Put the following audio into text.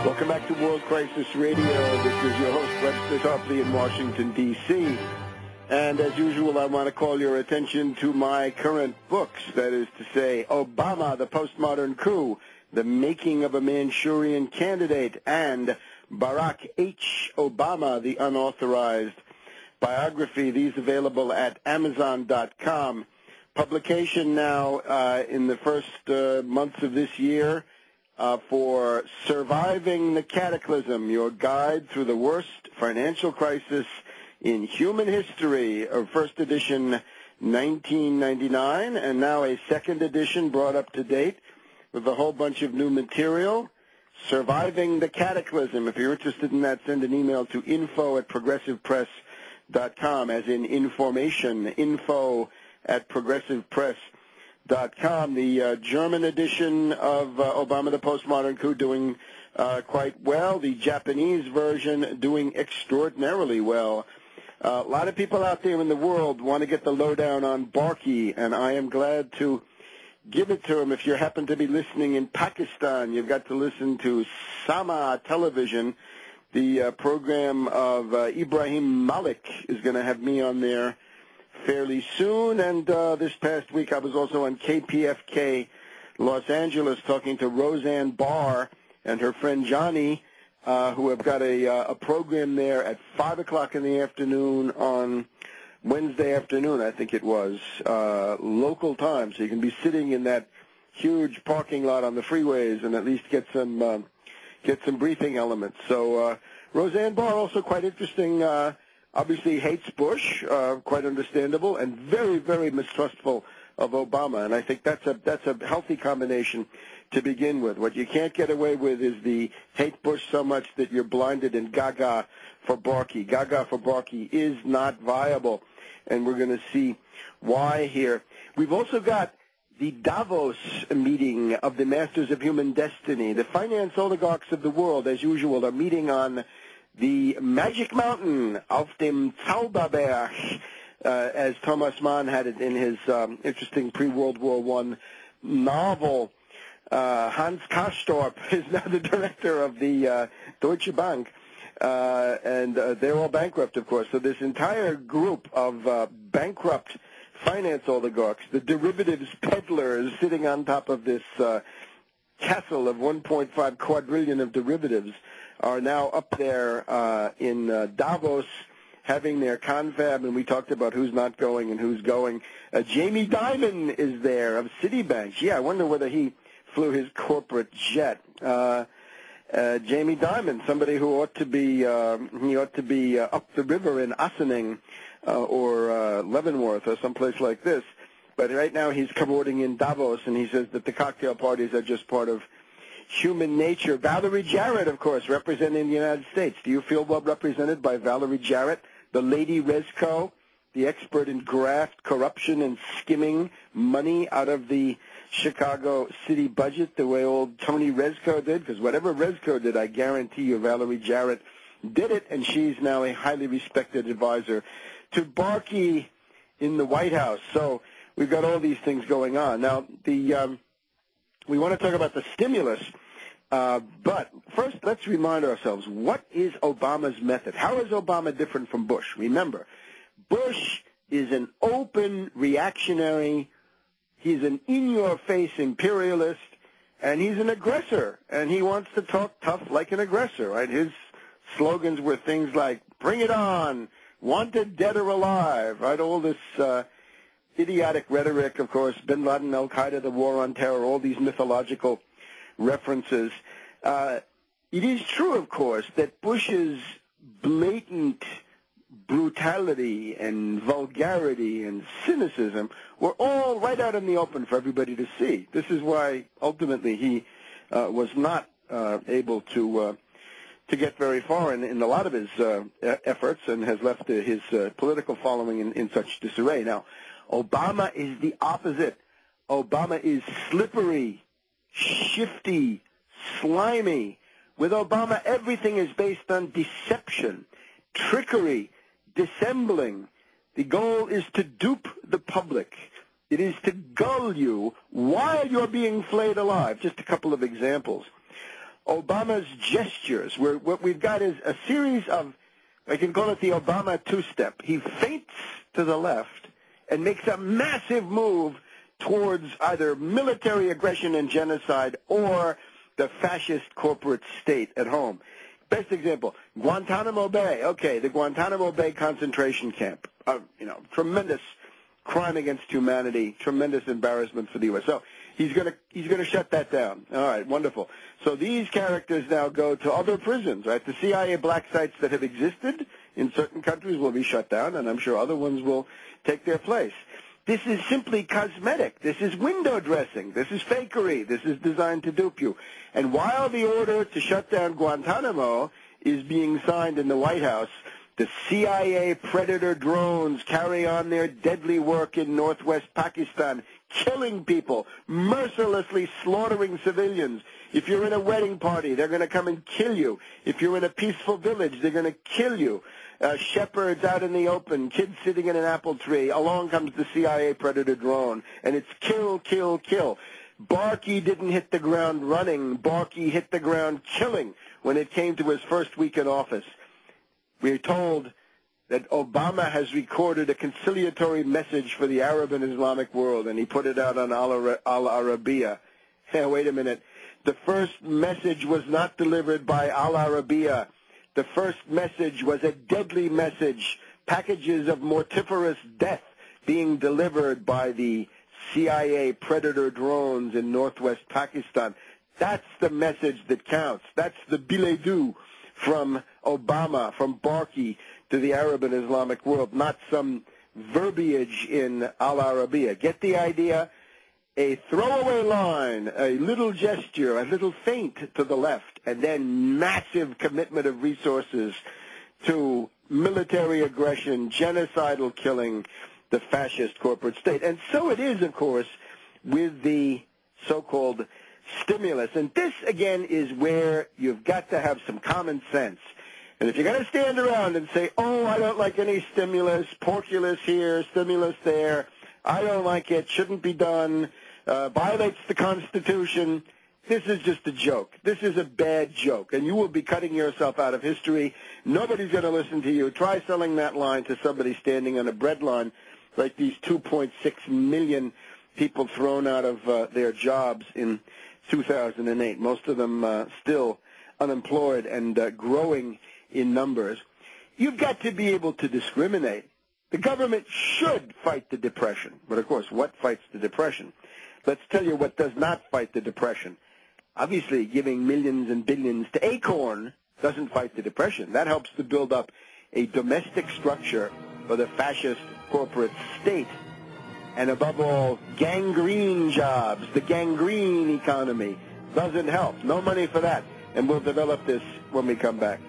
Welcome back to World Crisis Radio. This is your host, Webster Tarpley in Washington, D.C. And as usual, I want to call your attention to my current books. That is to say, Obama, the Postmodern Coup, The Making of a Manchurian Candidate, and Barack H. Obama, The Unauthorized Biography. These available at Amazon.com. Publication now in the first months of this year. For Surviving the Cataclysm, your guide through the worst financial crisis in human history, of first edition 1999, and now a second edition brought up to date with a whole bunch of new material. Surviving the Cataclysm. If you're interested in that, send an email to info@progressivepress.com, as in information, info@progressivepress.com. The German edition of Obama, the Postmodern Coup, doing quite well. The Japanese version doing extraordinarily well. A lot of people out there in the world want to get the lowdown on Barkey, and I am glad to give it to them. If you happen to be listening in Pakistan, you've got to listen to Sama Television. The program of Ibrahim Malik is going to have me on there fairly soon, and this past week I was also on KPFK Los Angeles talking to Roseanne Barr and her friend Johnny, who have got a program there at 5 o'clock in the afternoon on Wednesday afternoon, I think it was, local time, so you can be sitting in that huge parking lot on the freeways and at least get some briefing elements. So Roseanne Barr, also quite interesting. Obviously hates Bush, quite understandable, and very, very mistrustful of Obama. And I think that's a healthy combination to begin with. What you can't get away with is the hate Bush so much that you're blinded and gaga for Barkey. Gaga for Barkey is not viable, and we're going to see why here. We've also got the Davos meeting of the Masters of Human Destiny. The finance oligarchs of the world, as usual, are meeting on the Magic Mountain, auf dem Zauberberg, as Thomas Mann had it in his interesting pre-World War I novel. Hans Kastorp is now the director of the Deutsche Bank, and they're all bankrupt, of course. So this entire group of bankrupt finance oligarchs, the derivatives peddlers sitting on top of this castle of 1.5 quadrillion of derivatives, are now up there in Davos having their confab, and we talked about who's not going and who's going. Jamie Dimon is there of Citibank. Yeah, I wonder whether he flew his corporate jet. Jamie Dimon, somebody who ought to be up the river in Ossining or Leavenworth or someplace like this. But right now he's cavorting in Davos, and he says that the cocktail parties are just part of human nature. Valerie Jarrett, of course, representing the United States. Do you feel well represented by Valerie Jarrett, the Lady Rezko, the expert in graft, corruption, and skimming money out of the Chicago city budget the way old Tony Rezko did? Because whatever Rezko did, I guarantee you Valerie Jarrett did it, and she's now a highly respected advisor to Barkey in the White House. So we've got all these things going on. Now, we want to talk about the stimulus, but first let's remind ourselves, what is Obama's method? How is Obama different from Bush? Remember, Bush is an open reactionary, he's an in-your-face imperialist, and he's an aggressor, and he wants to talk tough like an aggressor, right? His slogans were things like, bring it on, wanted dead or alive, right? All this idiotic rhetoric, of course, Bin Laden, Al-Qaeda, the war on terror, all these mythological references. It is true, of course, that Bush's blatant brutality and vulgarity and cynicism were all right out in the open for everybody to see. This is why, ultimately, he was not able to get very far in a lot of his efforts, and has left his political following in such disarray. Now, Obama is the opposite. Obama is slippery, shifty, slimy. With Obama, everything is based on deception, trickery, dissembling. The goal is to dupe the public. It is to gull you while you're being flayed alive. Just a couple of examples. Obama's gestures, where what we've got is a series of, I can call it the Obama two-step. He feints to the left and makes a massive move towards either military aggression and genocide or the fascist corporate state at home. Best example, Guantanamo Bay. Okay, the Guantanamo Bay concentration camp. Tremendous crime against humanity, tremendous embarrassment for the U.S. So he's going to shut that down. All right, wonderful. So these characters now go to other prisons, right? The CIA black sites that have existed in certain countries will be shut down, and I'm sure other ones will take their place. This is simply cosmetic. This is window dressing. This is fakery. This is designed to dupe you. And while the order to shut down Guantanamo is being signed in the White House, the CIA Predator drones carry on their deadly work in northwest Pakistan, killing people, mercilessly slaughtering civilians. If you're in a wedding party, they're going to come and kill you. If you're in a peaceful village, they're going to kill you. Shepherds out in the open, kids sitting in an apple tree. Along comes the CIA Predator drone, and it's kill, kill, kill. Barkey didn't hit the ground running. Barkey hit the ground killing when it came to his first week in office. We're told that Obama has recorded a conciliatory message for the Arab and Islamic world, and he put it out on Al Arabiya. Hey, wait a minute. The first message was not delivered by Al Arabiya. The first message was a deadly message, packages of mortiferous death being delivered by the CIA Predator drones in northwest Pakistan. That's the message that counts. That's the billet doux from Obama, from Barkey to the Arab and Islamic world, not some verbiage in Al Arabiya. Get the idea? A throwaway line, a little gesture, a little feint to the left, and then massive commitment of resources to military aggression, genocidal killing, the fascist corporate state. And so it is, of course, with the so-called stimulus. And this, again, is where you've got to have some common sense. And if you're going to stand around and say, oh, I don't like any stimulus, porculus here, stimulus there, I don't like it, shouldn't be done, violates the Constitution, this is just a joke. This is a bad joke, and you will be cutting yourself out of history. Nobody's going to listen to you. Try selling that line to somebody standing on a bread line like these 2.6 million people thrown out of their jobs in 2008, most of them still unemployed and growing in numbers. You've got to be able to discriminate. The government should fight the depression. But, of course, what fights the depression? Let's tell you what does not fight the depression. Obviously, giving millions and billions to Acorn doesn't fight the depression. That helps to build up a domestic structure for the fascist corporate state. And above all, gangrene jobs, the gangrene economy doesn't help. No money for that. And we'll develop this when we come back.